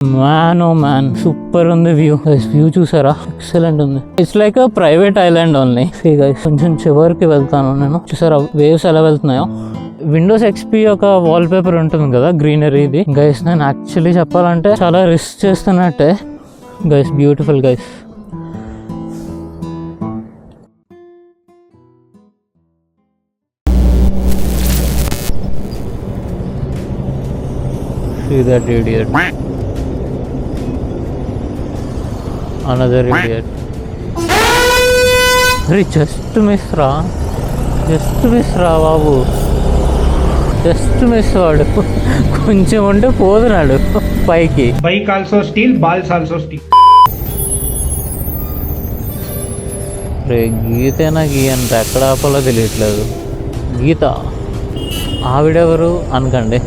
Man oh man, super ఉంది view. View చూసారా, excellent ఉంది. It's like a private island only. కొంచెం చివరికి వెళ్తాను నేను. చూసారా వేవ్స్ ఎలా వెళ్తున్నాయో. విండోస్ ఎక్స్పీ ఒక వాల్ పేపర్ ఉంటుంది కదా గ్రీనరీ, ఇది గైస్ నేను యాక్చువల్లీ చెప్పాలంటే చాలా రిస్క్ చేస్తున్నట్టే guys. Beautiful guys. See that idiot. Another idiot. అరే జస్ట్ మిస్ రా, జస్ట్ మిస్ రా బాబు, జస్ట్ మిస్. వాడు కొంచెం ఉంటే పోతున్నాడు పైకి. Bike also steel, balls also steel. రే గీతేనా గీయంత ఎక్కడ ఆపాలో తెలియట్లేదు. గీత ఆవిడెవరు అనకండి.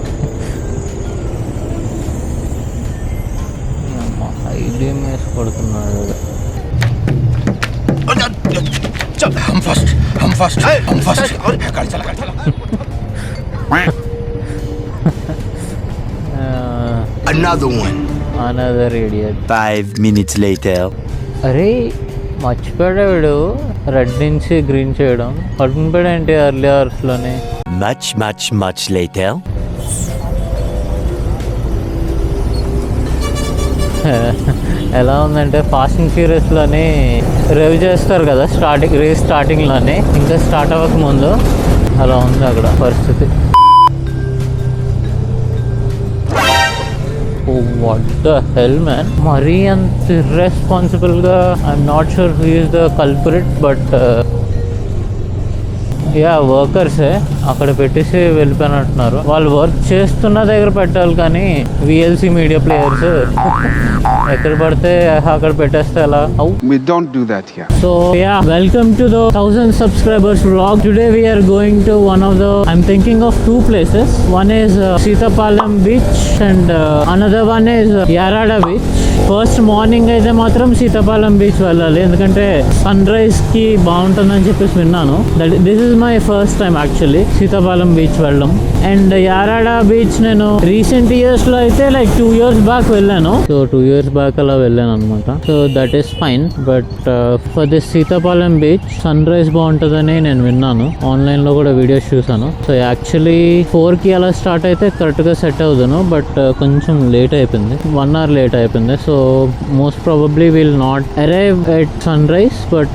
ఐడియం వేసి కొడుతున్నాడు. Another idiot. 5 minutes later. అరే మర్చిపోయాడు వీడు రెడ్ నుంచి గ్రీన్ చేయడం. పడుకునిపోయాడు ఏంటి ఎర్లీ అవర్స్లోనే. Much later. ఎలా ఉందంటే ఫాస్ట్ అండ్ ఫ్యూరియస్లోని రేవ్ చేస్తారు కదా రేస్ స్టార్టింగ్లోనే, ఇంకా స్టార్ట్ అవ్వక ముందు అలా ఉంది అక్కడ పరిస్థితి. Oh what the hell man, మరీ అంత ఇర్రెస్పాన్సిబుల్గా. I'm not sure who is the culprit, but yeah వర్కర్సే అక్కడ పెట్టేసి వెళ్ళిపోయినట్టున్నారు. వాళ్ళు వర్క్ చేస్తున్న దగ్గర పెట్టాలి, కానీ విఎల్సి మీడియా ప్లేయర్స్ ఎక్కడ పడితే అక్కడ పెట్టేస్తే ఎలా? We don't do that here. So yeah, welcome to the 1000 subscribers vlog. Today we are going to one of the, I'm thinking of two places. One is Sitapalam beach and another one is Yarada beach. First morning అయితే మాత్రం సీతాపాలం beach వెళ్ళాలి, ఎందుకంటే sun rise కి బాగుంటుందని చెప్పేసి విన్నాను. This is my first time actually Seethapalem beach వెళ్ళడం. And Yarada beach నేను రీసెంట్ ఇయర్స్ లో అయితే లైక్ 2 years బ్యాక్ వెళ్ళాను. సో 2 years బ్యాక్ అలా వెళ్ళాను అనమాట. So that is fine. But for this Seethapalem beach sunrise బాగుంటుందని నేను విన్నాను, ఆన్లైన్ లో కూడా వీడియోస్ చూసాను. సో యాక్చువల్లీ 4కి అలా స్టార్ట్ అయితే కరెక్ట్ గా సెట్ అవుతాను, బట్ కొంచెం లేట్ అయిపోయింది, 1 hour లేట్ అయిపోయింది. So most probably will not arrive at sunrise, but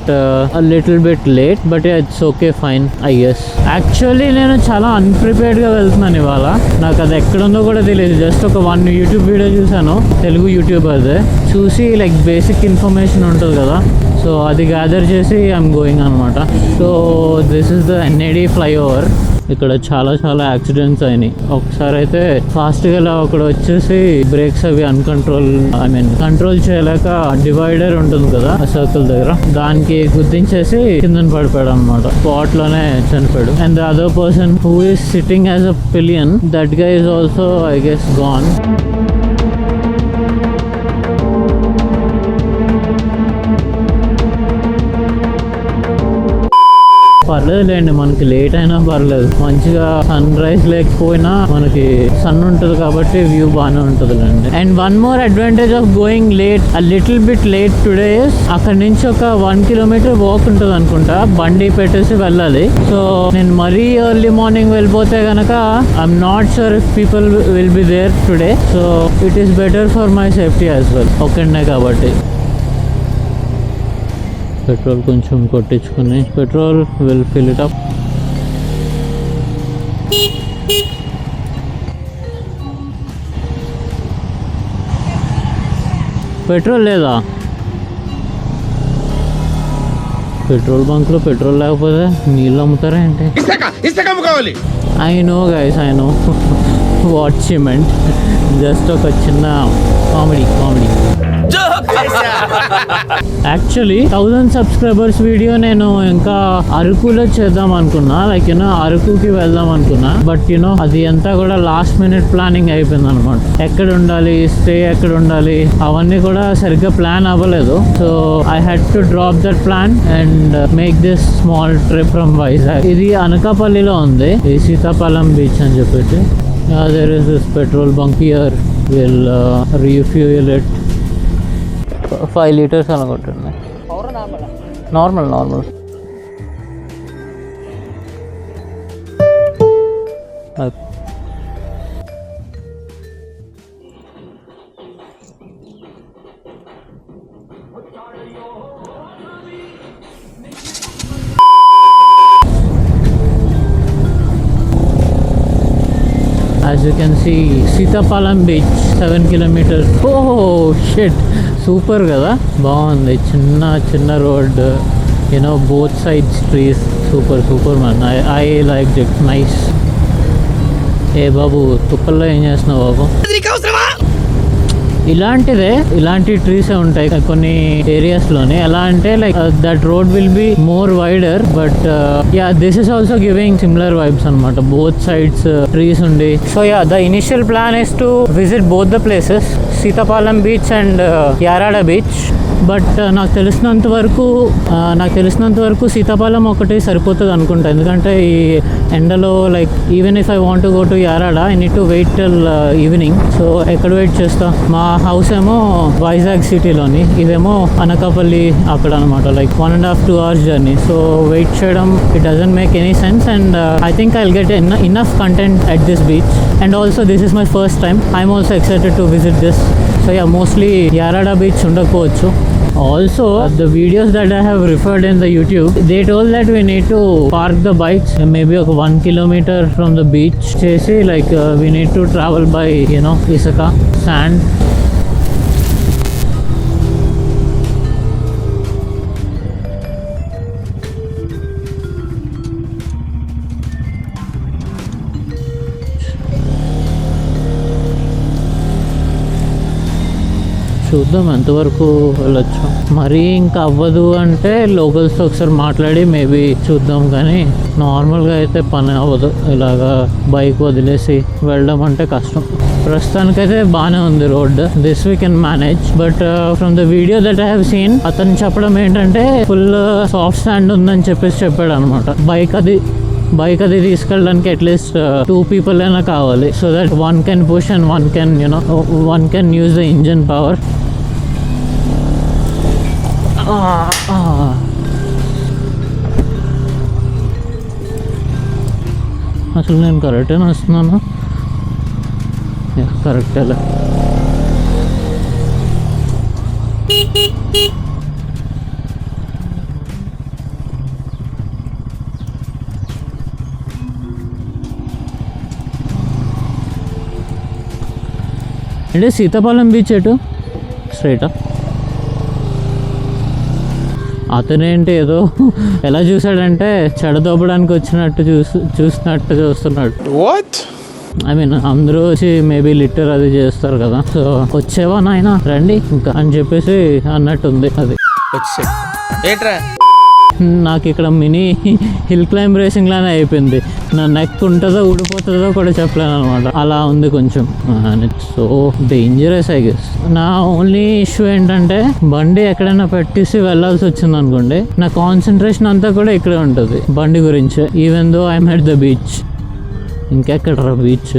a little bit late, but yeah, it's okay, fine, I guess. Actually నేను చాలా అన్ప్రిపేర్డ్ గా వెళ్తున్నాను ఇవాళ. నాకు అది ఎక్కడుందో కూడా తెలియదు. జస్ట్ ఒక 1 యూట్యూబ్ వీడియో చూసాను, తెలుగు యూట్యూబర్దే, చూసి లైక్ బేసిక్ ఇన్ఫర్మేషన్ ఉంటుంది కదా, సో అది గ్యాదర్ చేసి ఐఎమ్ గోయింగ్ అనమాట. So this is the NAD flyover. ఇక్కడ చాలా యాక్సిడెంట్స్ అయినాయి. ఒకసారి అయితే ఫాస్ట్గా ఇలా అక్కడ వచ్చేసి బ్రేక్స్ అవి కంట్రోల్ చేయలేక డివైడర్ ఉంటుంది కదా ఆ సర్కిల్ దగ్గర, దానికి గుర్తించేసి కింద పడిపోయాడు అనమాట. స్పాట్ లోనే చనిపోయాడు. And the other person who is sitting as a pillion, that guy is also I guess gone. పర్లేదులేండి, మనకి లేట్ అయినా పర్లేదు, మంచిగా సన్ రైజ్ లేకపోయినా మనకి సన్ ఉంటుంది కాబట్టి వ్యూ బాగానే ఉంటుంది అండి. And one more advantage of going late, a little bit late today is, అక్కడ నుంచి ఒక 1 kilometer వాక్ ఉంటుంది అనుకుంటా, బండి పెట్టేసి వెళ్ళాలి. సో నేను మరీ ఎర్లీ మార్నింగ్ వెళ్ళిపోతే కనుక I'm not sure if people will be there today. So it is better for my safety as well, ఒక్కడే కాబట్టి. పెట్రోల్ కొంచెం కొట్టించుకుని, petrol will fill it up. Petrol లేదా? పెట్రోల్ బంక్ లో పెట్రోల్ లేకపోతే నీళ్ళు అమ్ముతారా ఏంటి? I know guys, I know what she meant. Just ఒక చిన్న కామెడీ. యాక్చువల్లీ 1000 subscribers వీడియో నేను ఇంకా అరకులో చేద్దాం అనుకున్నా, లైక్ యూనో అరకుకి వెళ్దాం అనుకున్నా. బట్ యూనో అది అంతా కూడా లాస్ట్ మినిట్ ప్లానింగ్ అయిపోయింది అనమాట. ఎక్కడ ఉండాలి, స్టే ఎక్కడ ఉండాలి, అవన్నీ కూడా సరిగ్గా ప్లాన్ అవ్వలేదు. So I had to drop that plan and make this small trip from Vizag. ఇది అనకాపల్లిలో ఉంది, ఈ సీతాపాలం బీచ్ అని చెప్పేసి. There is this petrol bunk here. Will refuel it 5 liters అనుకుంటున్నాయి. Normal As you can see, Sitapalam beach 7 kilometers. Oh shit, super కదా, బాగుంది. చిన్న road, you know both sides trees. Super man. I like it. Nice. ఏ బాబు, తుప్పల్లో ఏం చేస్తున్నావు బాబు? ఇలాంటి ట్రీసే ఉంటాయి కొన్ని ఏరియాస్లోనే. ఎలా అంటే like that road will be more wider, but yeah this is also giving similar vibes అనమాట. బోత్ సైడ్స్ ట్రీస్ ఉండి. So yeah, the initial plan is to visit both the places, Seethapalem beach and Yarada beach. But నాకు తెలిసినంత వరకు సీతాపాలెం ఒకటి సరిపోతుంది అనుకుంటా. ఎందుకంటే ఈ ఎండలో like even if I want to go to Yarada, I need to wait till evening. So ఎక్కడ వెయిట్ చేస్తా? మా హౌస్ ఏమో వైజాగ్ సిటీలోని, ఇదేమో అనకాపల్లి అక్కడ అనమాట. Like 1.5-2 hours journey. So wait చేయడం it doesn't make any sense. And I think I will get enough content at this beach. And also this is my first time. I'm also excited to visit this. So yeah, mostly Yarada beach ఉండకపోవచ్చు. Also, the videos that I have referred in the YouTube, they told that we need to park the bikes maybe 1 kilometer from the beach. Chesi, like we need to travel by, Isaka, sand. చూద్దాం ఎంతవరకు వెళ్ళొచ్చు. మరీ ఇంకా అవ్వదు అంటే లోకల్స్తో ఒకసారి మాట్లాడి maybe చూద్దాం. కానీ నార్మల్గా అయితే పని అవ్వదు. ఇలాగా బైక్ వదిలేసి వెళ్ళడం అంటే కష్టం. ప్రస్తుతానికైతే బాగానే ఉంది road. This we can manage. But from the video that I have seen, అతను చెప్పడం ఏంటంటే ఫుల్ సాఫ్ట్ శాండ్ ఉందని చెప్పాడు అనమాట. బైక్ అది తీసుకెళ్ళడానికి అట్లీస్ట్ 2 people అయినా కావాలి. So that one can push and one can use the engine power. అసలు నేను కరెక్టేనా వస్తున్నాను? కరెక్టేలే. అంటే సీతాపాలెం బీచ్ ఎటు? స్ట్రైటా? అతనేంటి ఏదో ఎలా చూసాడంటే చెడదోపడానికి వచ్చినట్టు చూస్తున్నాడు. ఐ మీన్ అందరూ వచ్చి మేబీ లిటర్ అది చేస్తారు కదా. సో వచ్చేవా నాయన రండి ఇంకా అని చెప్పేసి అన్నట్టుంది. అది నాకు ఇక్కడ మినీ హిల్ క్లైంబ్ రేసింగ్ లానే అయిపోయింది. నా నెక్ ఉంటుందో ఊడిపోతుందో కూడా చెప్పలేను అనమాట. అలా ఉంది కొంచెం. It's so dangerous I guess. నా ఓన్లీ ఇష్యూ ఏంటంటే బండి ఎక్కడైనా పెట్టేసి వెళ్ళాల్సి వచ్చింది అనుకోండి, నా కాన్సన్ట్రేషన్ అంతా కూడా ఇక్కడే ఉంటుంది బండి గురించి. Even though I'm at the beach. ఇంకెక్కడరా బీచ్?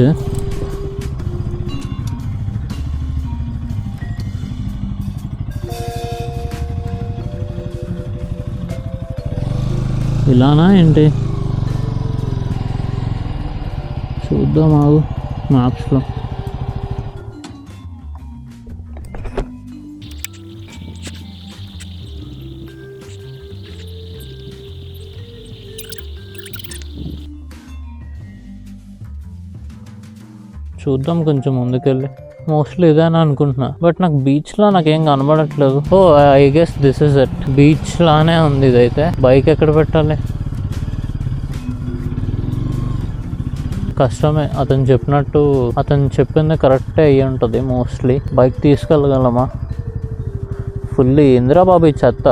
ఇలానా ఏంటి? చూద్దాం ఆగు మ్యాప్స్లో. చూద్దాం కొంచెం ముందుకెళ్ళి. మోస్ట్లీ ఇదేనా అనుకుంటున్నా, బట్ నాకు బీచ్లో నాకేం కనబడట్లేదు. Oh I guess this is it. Beach లానే ఉంది ఇదైతే. బైక్ ఎక్కడ పెట్టాలి? కష్టమే. అతను చెప్పింది కరెక్టే అయ్యి ఉంటుంది మోస్ట్లీ. బైక్ తీసుకెళ్ళగలమా? ఫుల్లీ ఇందిరా బాబు ఈ చెత్త.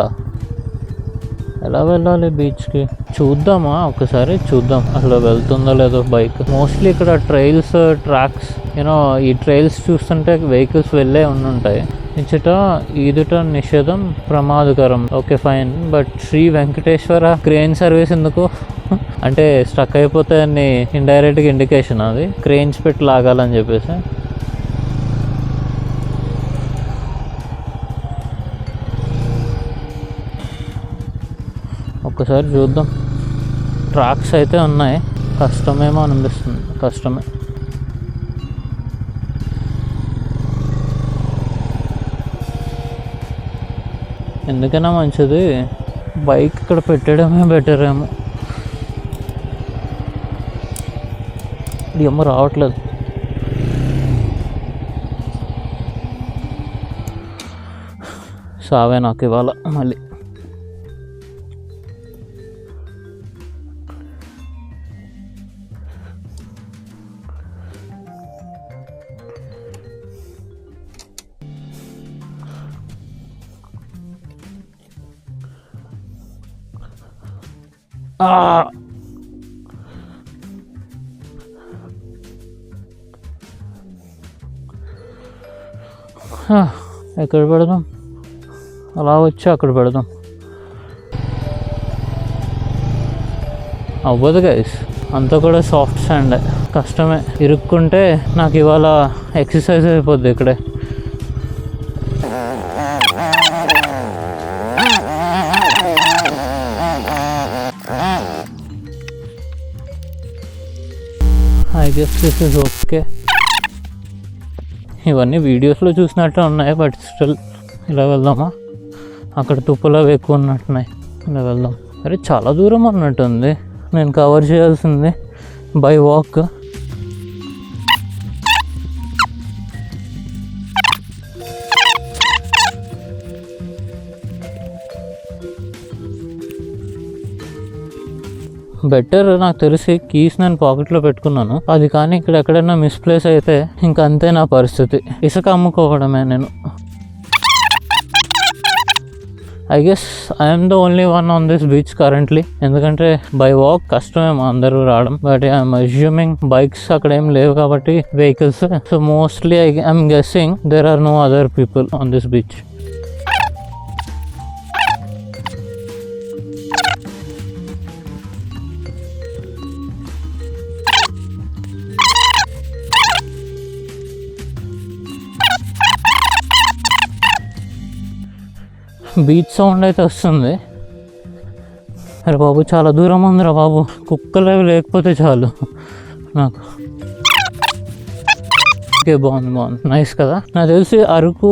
ఎలా వెళ్ళాలి బీచ్కి? చూద్దామా ఒకసారి, చూద్దాం అసలు వెళ్తుందో లేదో బైక్. మోస్ట్లీ ఇక్కడ ట్రైల్స్, ట్రాక్స్, ఈ ట్రైల్స్ చూస్తుంటే వెహికల్స్ వెళ్ళే ఉంటాయి. ఇచ్చట ఈదుట నిషేధం, ప్రమాదకరం. Okay fine. But Shri Venkateswara crane service ఎందుకు? అంటే స్ట్రక్ అయిపోతే అని ఇండైరెక్ట్గా ఇండికేషన్. అది క్రేన్స్ పెట్టి లాగాలని చెప్పేసి. ఒకసారి చూద్దాం. ట్రాక్స్ అయితే ఉన్నాయి, కష్టమేమో అనిపిస్తుంది. కష్టమే. ఎందుకైనా మంచిది బైక్ ఇక్కడ పెట్టడమే బెటర్ ఏమో. ఏమో రావట్లేదు. సావే నాకు ఇవాళ మళ్ళీ. ఎక్కడ పెడదాం? అలా వచ్చి అక్కడ పెడదాం. అవ్వదు గైస్, అంతా కూడా సాఫ్ట్ శాండ్. కష్టమే. ఇరుక్కుంటే నాకు ఇవాళ ఎక్సర్సైజ్ అయిపోద్ది ఇక్కడే. I guess this is okay. ఇవన్నీ వీడియోస్లో చూసినట్టు ఉన్నాయి, బట్ స్టిల్ ఇలా వెళ్దామా? అక్కడ తుప్పులు అవి ఎక్కువ ఉన్నట్టున్నాయి. ఇలా వెళ్దాం. అరే చాలా దూరం ఉన్నట్టుంది నేను కవర్ చేయాల్సింది బై వాక్. బెటర్ నాకు తెలిసి కీస్ నేను పాకెట్లో పెట్టుకున్నాను, అది కానీ ఇక్కడ ఎక్కడైనా మిస్ప్లేస్ అయితే ఇంకా అంతే నా పరిస్థితి. ఇసుక అమ్ముకోవడమే నేను. I guess I'm the only one on this beach currently. ఎందుకంటే బై వాక్ కష్టమేమో అందరూ రావడం, బట్ ఐఎమ్ అజ్యూమింగ్ బైక్స్ అక్కడ ఏం లేవు కాబట్టి vehicles. So mostly I'm guessing there are no other people on this beach. Beach sound అయితే వస్తుంది. అరే బాబు చాలా దూరం ఉందిరా బాబు. కుక్కలు అవి లేకపోతే చాలు నాకు. ఓకే, బాగుంది బాగుంది, నైస్ కదా. నాకు తెలిసి అరకు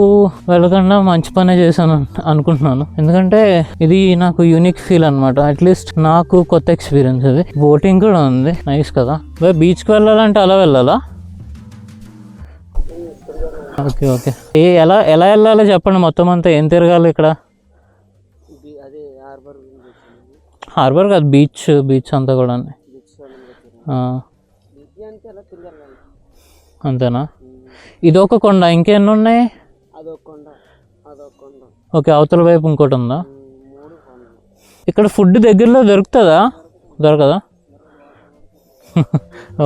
వెళ్ళకుండా మంచి పనే చేశాను అనుకుంటున్నాను. ఎందుకంటే ఇది నాకు యూనిక్ ఫీల్ అనమాట. అట్లీస్ట్ నాకు కొత్త ఎక్స్పీరియన్స్ ఇది. బోటింగ్ కూడా ఉంది, నైస్ కదా. బీచ్కి వెళ్ళాలంటే అలా వెళ్ళాలా? Okay okay. ఎలా ఎలా వెళ్ళాలో చెప్పండి. మొత్తం అంతా ఏం తిరగాలి ఇక్కడ? హార్బర్ కాదు, బీచ్. బీచ్ అంతా కూడా అంతేనా? ఇదొక కొండ, ఇంకెన్ని ఉన్నాయి? ఓకే, అవతల వైపు ఇంకోటి ఉందా? ఇక్కడ ఫుడ్ దగ్గరలో దొరుకుతుందా? దొరకదా?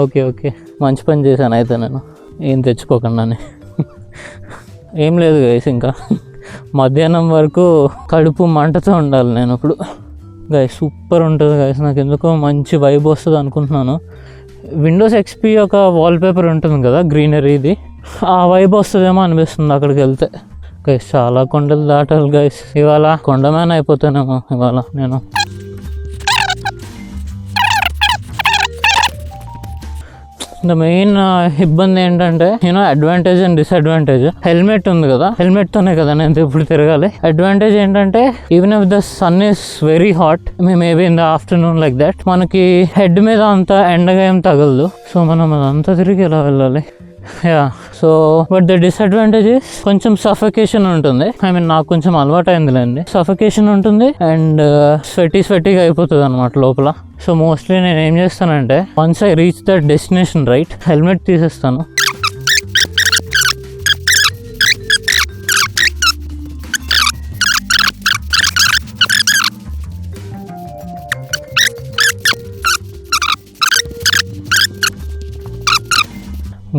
ఓకే ఓకే, మంచి పని చేశాను అయితే నేను ఏం తెచ్చుకోకుండానే. ఏం లేదు గైస్, ఇంకా మధ్యాహ్నం వరకు కడుపు మంటతో ఉండాలి నేను ఇప్పుడు. గైస్ సూపర్ ఉంటుంది గైస్. నాకు ఎందుకో మంచి వైబ్ వస్తుంది అనుకుంటున్నాను. విండోస్ ఎక్స్పీ ఒక వాల్పేపర్ ఉంటుంది కదా గ్రీనరీది, ఆ వైబ్ వస్తుందేమో అనిపిస్తుంది అక్కడికి వెళ్తే. గైస్ చాలా కొండలు దాటాలి గైస్. ఇవాళ కొండమ్యాన్ అయిపోతానేమో ఇవాళ నేను. ద మెయిన్ ఇబ్బంది ఏంటంటే అడ్వాంటేజ్ అండ్ డిసడ్వాంటేజ్. హెల్మెట్ ఉంది కదా, హెల్మెట్ తోనే కదా నేను ఇప్పుడు తిరగాలి. అడ్వాంటేజ్ ఏంటంటే even if the sun is very hot, maybe in the afternoon like that, మనకి హెడ్ మీద అంత ఎండగా ఏం తగలదు. సో మనం అదంతా తిరిగి ఎలా వెళ్ళాలి? Yeah, so but the disadvantage is కొంచెం సఫకేషన్ ఉంటుంది. ఐ మీన్ నాకు కొంచెం అలవాటు అయిందిలేండి. సఫకేషన్ ఉంటుంది అండ్ స్వెట్టీగా అయిపోతుంది అనమాట లోపల. సో మోస్ట్లీ నేను ఏం చేస్తానంటే once I reach that destination right, helmet తీసేస్తాను.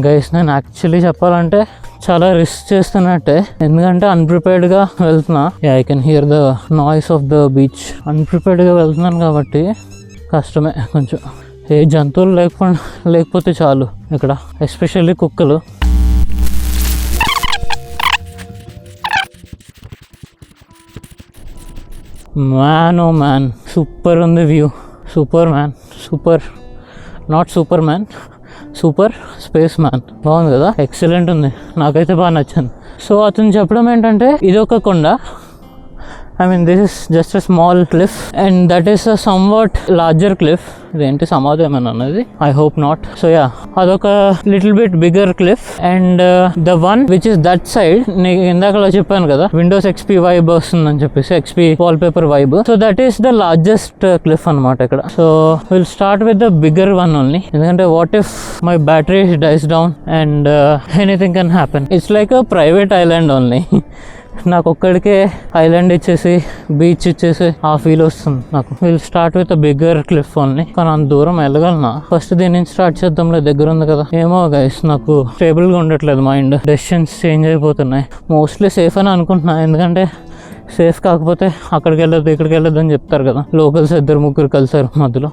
గైస్ నేను యాక్చువల్లీ చెప్పాలంటే చాలా రిస్క్ చేస్తున్నట్టే, ఎందుకంటే అన్ప్రిపేర్డ్గా వెళ్తున్నా. I can hear the noise of the beach. అన్ప్రిపేర్డ్గా వెళ్తున్నాను కాబట్టి కష్టమే కొంచెం. ఏ జంతువులు లేకపోతే చాలు ఇక్కడ, ఎస్పెషల్లీ కుక్కలు. మ్యాన్ ఓ మ్యాన్, సూపర్ ఉంది view. Super man, super, not super man, super space man. బాగుంది కదా, ఎక్సలెంట్ ఉంది, నాకైతే బాగా నచ్చింది. సో అతను చెప్పడం ఏంటంటే ఇది ఒక కొండ, I mean this is just a small cliff and that is a somewhat larger cliff. ఇదేంటి సమాధం అన్నది, I hope not. So yeah, అదొక little bit bigger cliff and the one which is that side, నేను ఇందాక చెప్పాను కదా Windows XP vibe వస్తుందని చెప్పేసి, XP wallpaper vibe. So that is the largest cliff అన్నమాట ఇక్కడ. So we'll start with the bigger one only, ఎందుకంటే what if my battery dies down and anything can happen. It's like a private island only. నాకు ఒక్కడికే island ఇచ్చేసి beach ఇచ్చేసి ఆ feel వస్తుంది నాకు. Will start with bigger cliff only. కానీ అంత దూరం వెళ్ళగలనా? ఫస్ట్ దీని నుంచి స్టార్ట్ చేద్దాంలే, దగ్గర ఉంది కదా. ఏమో గైస్, నాకు స్టేబుల్గా ఉండట్లేదు మైండ్, డెసిషన్స్ చేంజ్ అయిపోతున్నాయి. మోస్ట్లీ సేఫ్ అని అనుకుంటున్నా, ఎందుకంటే సేఫ్ కాకపోతే అక్కడికి వెళ్ళొద్దు ఇక్కడికి వెళ్ళొద్దు అని చెప్తారు కదా. లోకల్స్ 2-3 కలిసారు మధ్యలో.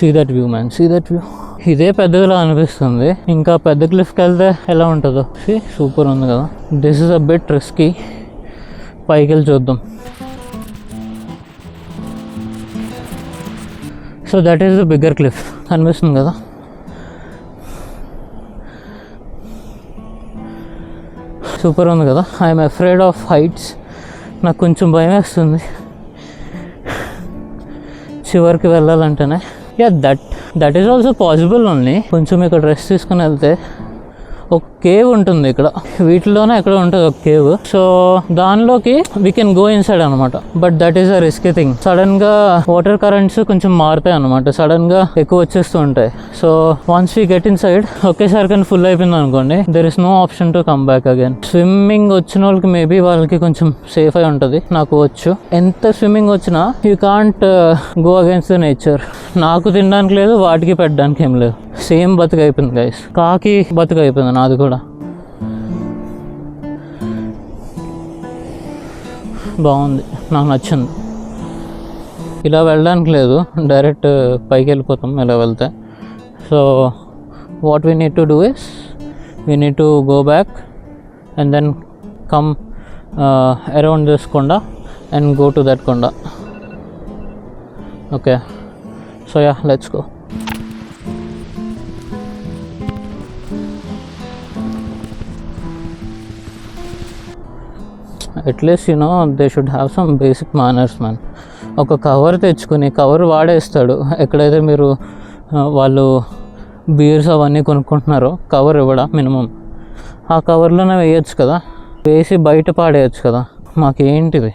See that view man, see that view. ఇదే పెద్దదిలా అనిపిస్తుంది, ఇంకా పెద్ద క్లిఫ్కి వెళ్తే ఎలా ఉంటుందో. సూపర్ ఉంది కదా. This is a bit risky. పైకి వెళ్ళి చూద్దాం. So that is the bigger cliff, అనిపిస్తుంది కదా. సూపర్ ఉంది కదా. ఐఎమ్ అఫ్రేడ్ ఆఫ్ హైట్స్, నాకు కొంచెం భయం వేస్తుంది చివరికి వెళ్ళాలంటేనే. Yeah, that is also possible only. కొంచెం ఇక్కడ రెస్ట్ తీసుకుని వెళ్తే ఒక కేవ్ ఉంటుంది ఇక్కడ, వీటిలోనే ఎక్కడ ఉంటుంది ఒక కేవ్. సో దానిలోకి వీ కెన్ గో ఇన్సైడ్ అనమాట. But that is a risky thing. Sudden గా వాటర్ కరెంట్స్ కొంచెం మారుతాయి అనమాట, సడన్ గా ఎక్కువ వచ్చేస్తూ ఉంటాయి. So once we get inside, ఒకేసారి కానీ ఫుల్ అయిపోయింది అనుకోండి, there is no option to come back again. Swimming వచ్చిన వాళ్ళకి మేబీ వాళ్ళకి కొంచెం సేఫ్ అయి ఉంటుంది. నాకు వచ్చు, ఎంత స్విమ్మింగ్ వచ్చినా you can't go against the nature. నాకు తినడానికి లేదు, వాటికి పెట్టడానికి ఏం లేదు. సేమ్ బతుకు అయిపోయింది గైస్, కాకి బతుకు అయిపోయింది నాది కూడా. బాగుంది, నాకు నచ్చింది. ఇలా వెళ్ళడానికి లేదు, డైరెక్ట్ పైకి వెళ్ళిపోతాం ఇలా వెళ్తే. So what we need to do is we need to go back and then come around this కొండ అండ్ గో టు దట్ కొండ. Okay, so yeah, let's go. At least you know they should have some basic manners man. ఒక cover తెచ్చుకుని, cover వాడేస్తాడు ఎక్కడైతే మీరు వాళ్ళు bears అవన్నీ కొనుక్కుంటున్నారో, cover ఇవ్వడా minimum. ఆ కవర్లోనే వేయచ్చు కదా, వేసి బయట పాడేయచ్చు కదా. మాకేంటిది?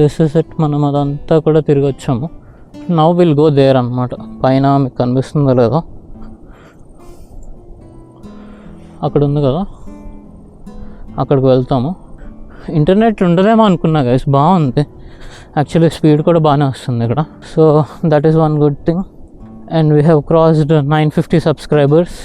This is it. మనం అదంతా కూడా తిరిగి వచ్చాము. నౌ విల్ గో దేర్ అనమాట. పైన మీకు కనిపిస్తుందో లేదో, అక్కడ ఉంది కదా, అక్కడికి వెళ్తాము. ఇంటర్నెట్ ఉండదేమో అనుకున్నా గైస్, బాగుంది యాక్చువల్లీ, స్పీడ్ కూడా బాగానే వస్తుంది ఇక్కడ. So that is one good thing. And we have crossed 950 subscribers.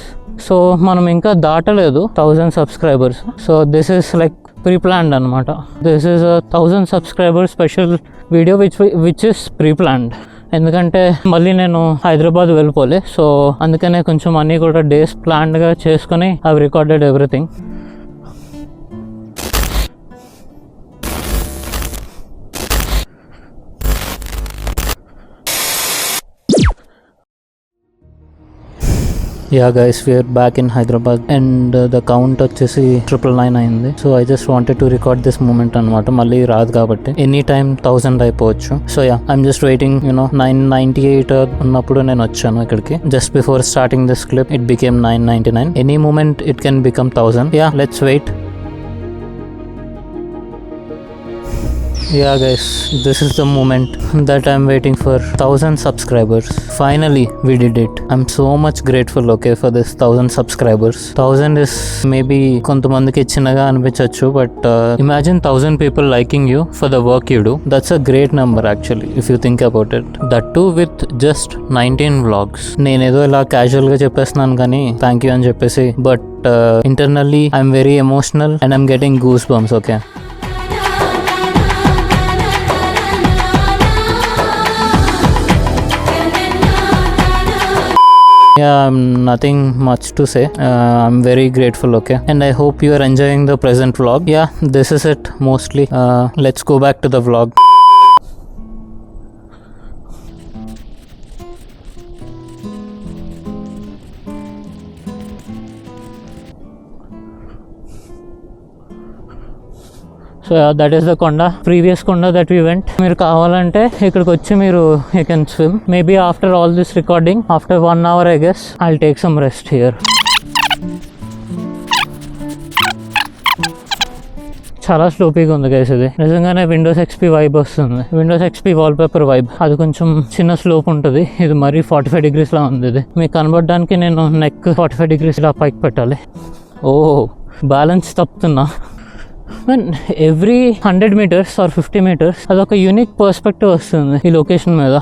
So మనం ఇంకా దాటలేదు 1000 subscribers. So this is like preplanned అనమాట. This is 1000 subscriber special video which is preplanned. ఎందుకంటే మళ్ళీ నేను హైదరాబాద్ వెళ్ళిపోలే, సో అందుకనే కొంచెం అన్నీ కూడా డేస్ ప్లాన్డ్గా చేసుకొని I recorded everything. Yeah guys, we're back in Hyderabad and the count వచ్చేసి 999 అయింది. So I just wanted to record this moment అనమాట. మళ్ళీ రాదు కాబట్టి ఎనీ టైమ్ 1000 అయిపోవచ్చు. So yeah, I'm just waiting. 998 ఉన్నప్పుడు నేను వచ్చాను ఇక్కడికి. Just before starting this clip it became 999. Any moment it can become 1000. Yeah, let's wait. Yeah guys, this is the moment that I'm waiting for. 1000 subscribers. Finally we did it. I'm so much grateful, okay, for this 1000 subscribers. 1000 is maybe kontamandiki chinnaga anipichachchu, but imagine 1000 people liking you for the work you do. That's a great number actually if you think about it. That too with just 19 vlogs. నేనేదో ఇలా casual గా చెప్పేస్తున్నాను కానీ thank you అని చెప్పేసి, but internally I'm very emotional and I'm getting goosebumps, okay. Yeah, nothing much to say. I'm very grateful, okay? And I hope you are enjoying the present vlog. Yeah, this is it mostly. Let's go back to the vlog. So yeah, that is the konda, previous konda that we went. మీరు కావాలంటే ఇక్కడికి వచ్చి మీరు you can swim. Maybe after all this recording, after 1 hour I guess, I'll take some rest here. చాలా స్లోపీగా ఉంది guys ఇది. నిజంగానే Windows XP vibe వస్తుంది. Windows XP wallpaper vibe. అది కొంచెం చిన్న స్లోప్ ఉంటుంది. ఇది మరీ 45 degrees లా ఉంది ఇది. మీకు కనబడడానికి నేను నెక్ 45 degrees లా పైకి పెట్టాలి. ఓ బ్యాలెన్స్ తప్పుతున్నా. ఎవ్రీ 100 meters or 50 meters అదొక యూనిక్ పర్స్పెక్టివ్ వస్తుంది ఈ లొకేషన్ మీద.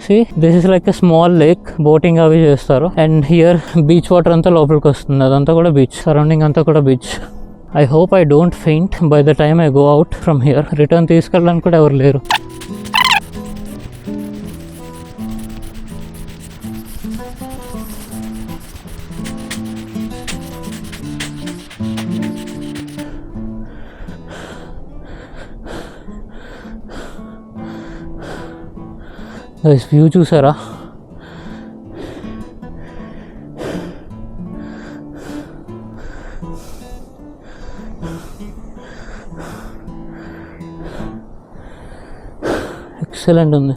See, this is like a small lake. Boating అవి చేస్తారు. అండ్ హియర్ బీచ్ వాటర్ అంతా లోపలికి వస్తుంది. అదంతా కూడా బీచ్, సరౌండింగ్ అంతా కూడా beach. I hope I don't faint by the time I go out from here. Return తీసుకెళ్ళడానికి కూడా ఎవరు లేరు. వ్యూ చూసారా? ఎక్సలెంట్ ఉంది.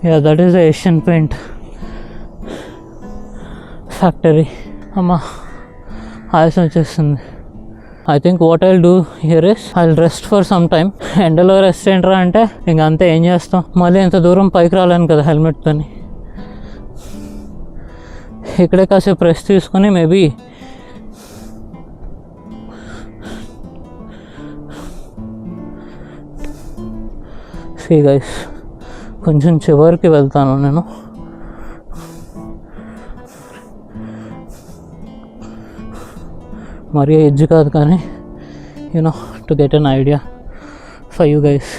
Yeah, that is the Asian paint factory. అమ్మా ఆయాసం వచ్చేస్తుంది. I think what I'll do here is I'll rest for some time. ఎండలో రెస్ట్ ఏంట్రా అంటే ఇంక అంతే, ఏం చేస్తాం, మళ్ళీ ఎంత దూరం పైకి రాలేను కదా హెల్మెట్తోని. ఇక్కడే కాసేపు రెస్ట్ తీసుకొని మేబీ సీ గైస్ కొంచెం చివరికి వెళ్తాను నేను. మరీ ఎడ్జ్ కాదు కానీ you know to get an idea for you guys.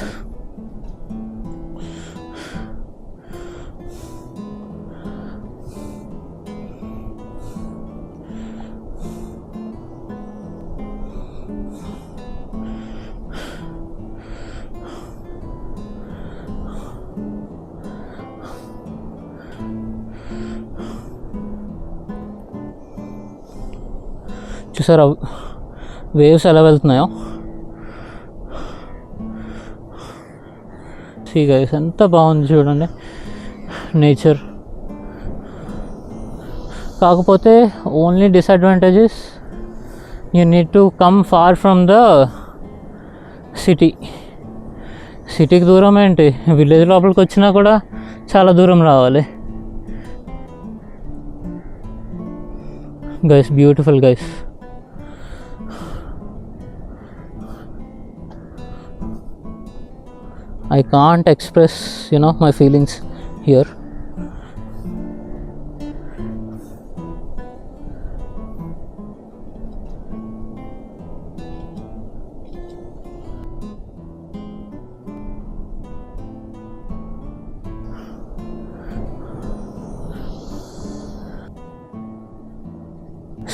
చూసారా వేవ్స్ ఎలా వెళ్తున్నాయో? సీ గైస్ ఎంత బాగుంది చూడండి నేచర్. కాకపోతే only disadvantages you need to come far from the city. సిటీకి దూరం ఏంటి, విలేజ్ లోపలికి వచ్చినా కూడా చాలా దూరం రావాలి. Guys beautiful guys. I can't express, my feelings here.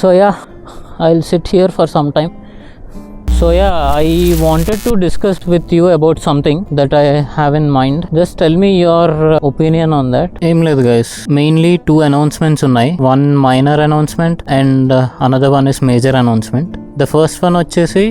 So yeah, I'll sit here for some time. So yeah, I wanted to discuss with you about something that I have in mind. Just tell me your opinion on that. Aim ledhu guys, mainly 2 announcements unnai. One minor announcement and another one is major announcement. The first one వచ్చేసి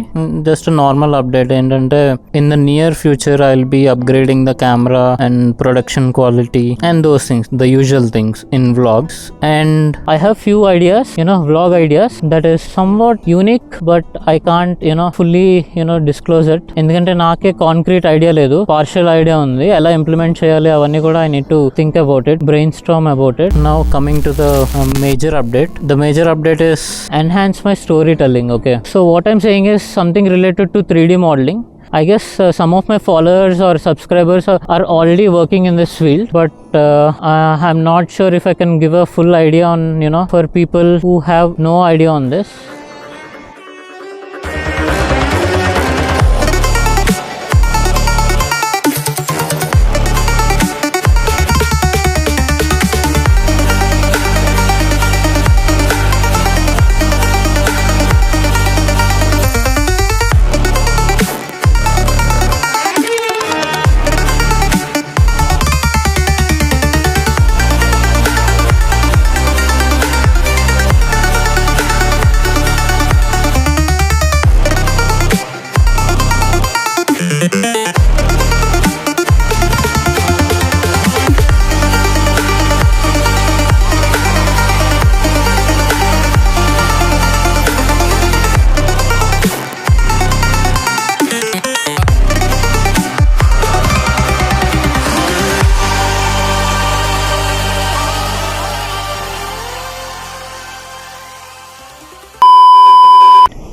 just a normal update. ఏంటంటే in the near future I'll be upgrading the camera and production quality and those things, the usual things in vlogs. And I have few ideas, vlog ideas that is somewhat unique, but I can't, fully, disclose it. ఎందుకంటే నాకే concrete idea లేదు, partial idea ఉంది. ఎలా implement చేయాలి అవన్నీ కూడా I need to think about it, brainstorm about it. Now coming to the major update. The major update is enhance my storytelling. Okay, so what I'm saying is something related to 3D modeling. I guess some of my followers or subscribers are already working in this field, but I'm not sure if I can give a full idea on, for people who have no idea on this.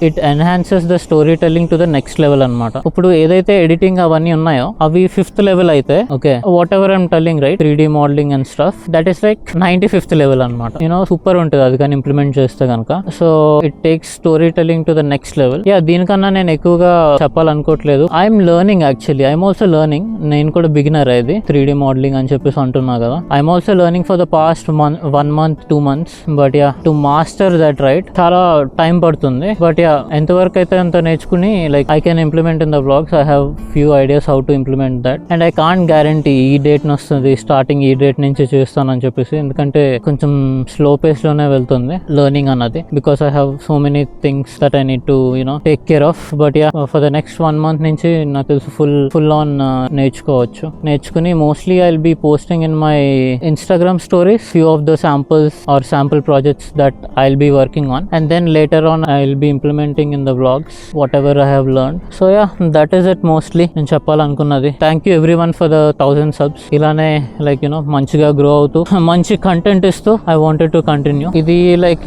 It enhances the story telling to the next level అనమాట. ఇప్పుడు ఏదైతే editing అవన్నీ ఉన్నాయో అవి 5th level అయితే okay whatever I'm telling right 3D modelling and stuff that is like 95th level అనమాట. Super ఉంటుంది అది కానీ ఇంప్లిమెంట్ చేస్తే కనుక. So it takes storytelling to the next level. దీనికన్నా నేను ఎక్కువగా చెప్పాలనుకోవట్లేదు. I'm learning actually. I'm also learning. నేను కూడా బిగినర్ అది 3D మోడలింగ్ అని చెప్పేసి అంటున్నా కదా. I'm also learning for the past 1 month 2 months. But to master that right చాలా టైం పడుతుంది. బట్ ఎంతవరకు అయితే అంత నేర్చుకుని like I can implement in the vlogs. I have few ideas how to implement that and I can't guarantee ఈ date వస్తుంది starting ఈ date నుంచి చేస్తానని చెప్పేసి. ఎందుకంటే కొంచెం స్లో పేస్ లోనే వెళ్తుంది లెర్నింగ్ అన్నది. Because I have so many things that I need to take care of. But for the next 1 month నుంచి నాకు తెలుసు ఫుల్ ఆన్ నేర్చుకుని mostly I will be posting in my Instagram stories few of the samples or sample projects that I'll be working on, and then later on I'll be implementing in the vlogs whatever I have learned. So that is it mostly నేను చెప్పాలనుకున్నది. Thank you everyone for the 1000 subs. ఇలానే like మంచిగా grow అవుతూ మంచి content ఇస్తూ I wanted to continue. ఇది like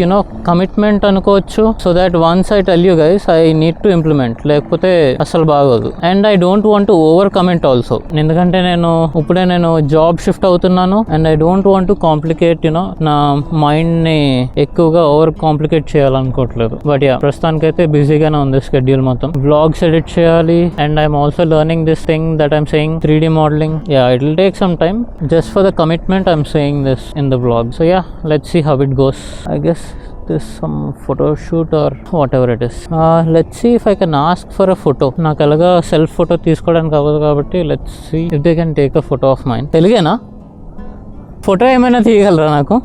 commitment అనుకోవచ్చు. So that once I tell you guys I need to implement, లేకపోతే అసలు బాగోదు. And I don't want to over comment also. ఎందుకంటే ఇప్పుడే నేను జాబ్ షిఫ్ట్ అవుతున్నాను and I don't want to complicate నా మైండ్ ని ఎక్కువగా ఓవర్ కాంప్లికేట్ చేయాలనుకోవట్లేదు. బట్ ప్రస్తుతానికైతే బిజీగానే ఉంది స్కెడ్యూల్ మొత్తం. వ్లాగ్స్ ఎడిట్ చేయాలి and I'm also learning this thing that I'm saying 3D modeling. It will take some time. Just for the commitment I'm saying this in the vlog. So let's see how it goes. I guess this some photo shoot or whatever it is. Let's see if I can ask for a photo. నాకు ఎలాగా self photo తీసుకోవడానికి అవ్వదు కాబట్టి let's see if they can take a photo of mine. తెలుగేనా? Photo ఏమైనా తీయగలరా నాకు?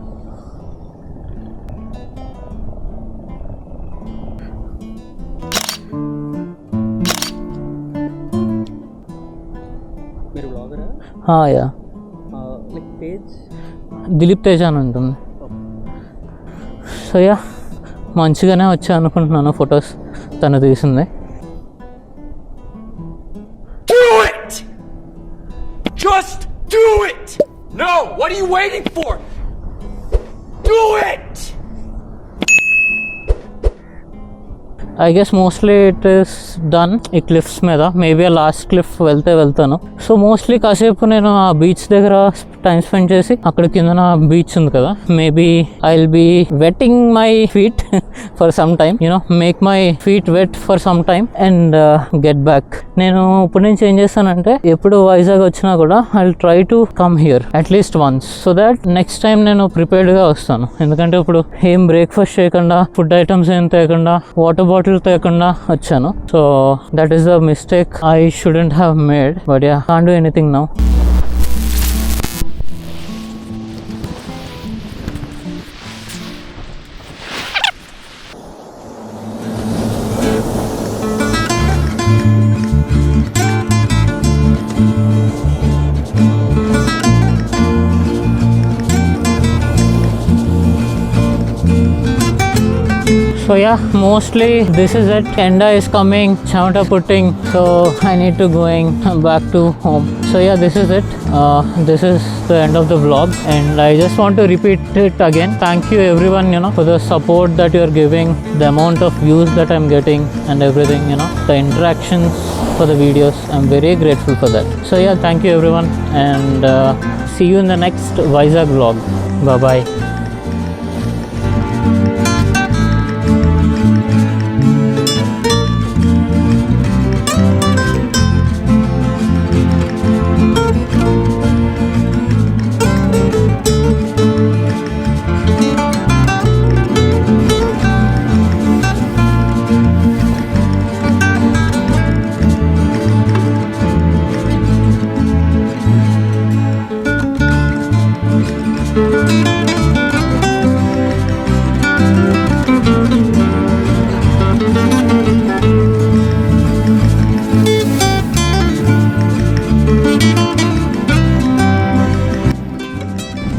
Yeah Dilip Teja అని ఉంటుంది. సో మంచిగానే వచ్చా అనుకుంటున్నాను ఫొటోస్ తను తీసింది. Do it! Just do it! No! What are you waiting for? Do it! I guess mostly it is done. ఈ క్లిఫ్స్ మీద మేబీ ఆ లాస్ట్ క్లిఫ్ వెళ్తాను. సో మోస్ట్లీ కాసేపు నేను ఆ బీచ్ దగ్గర టైం స్పెండ్ చేసి అక్కడ కింద బీచ్ ఉంది కదా, maybe I will be wetting my feet for some time, make my feet wet for some time and get back. నేను ఇప్పుడు నుంచి ఏం చేస్తానంటే ఎప్పుడు వైజాగ్ వచ్చినా కూడా I will try to come here at least once, so that next time నేను ప్రిపేర్డ్గా వస్తాను. ఎందుకంటే ఇప్పుడు ఏం బ్రేక్ఫాస్ట్ చేయకుండా, ఫుడ్ ఐటమ్స్ ఏం తేకుండా, వాటర్ బాటిల్ తేకుండా వచ్చాను. So that is the mistake I shouldn't have made. But can't do anything now. So mostly this is it. Enda is coming, chamata putting, so I need to going back to home. So this is it. This is the end of the vlog and I just want to repeat it again. Thank you everyone, for the support that you are giving, the amount of views that I'm getting and everything, the interactions for the videos. I'm very grateful for that. So thank you everyone and see you in the next Vizag vlog. Bye bye.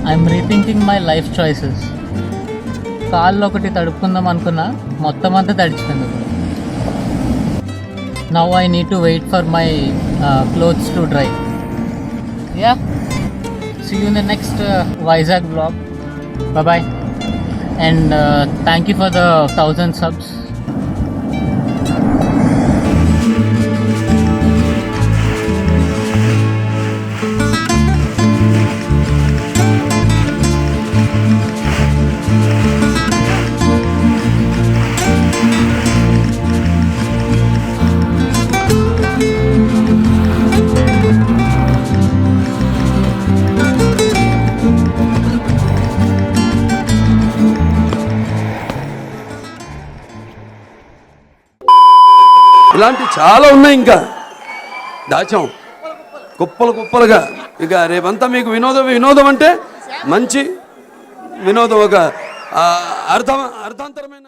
I'm rethinking my life choices. కాళ్ళు ఒకటి తడుపుకుందాం అనుకున్నా, మొత్తం అంతా తడిచిపోయింది. Now I need to wait for my clothes to dry. See you in the next Vizag vlog. Bye bye and thank you for the 1000 subs. ఇలాంటి చాలా ఉన్నాయి, ఇంకా దాచాం కుప్పలు కుప్పలుగా. ఇక రేపంతా మీకు వినోదం అంటే మంచి వినోదం, ఒక అర్థాంతరమైన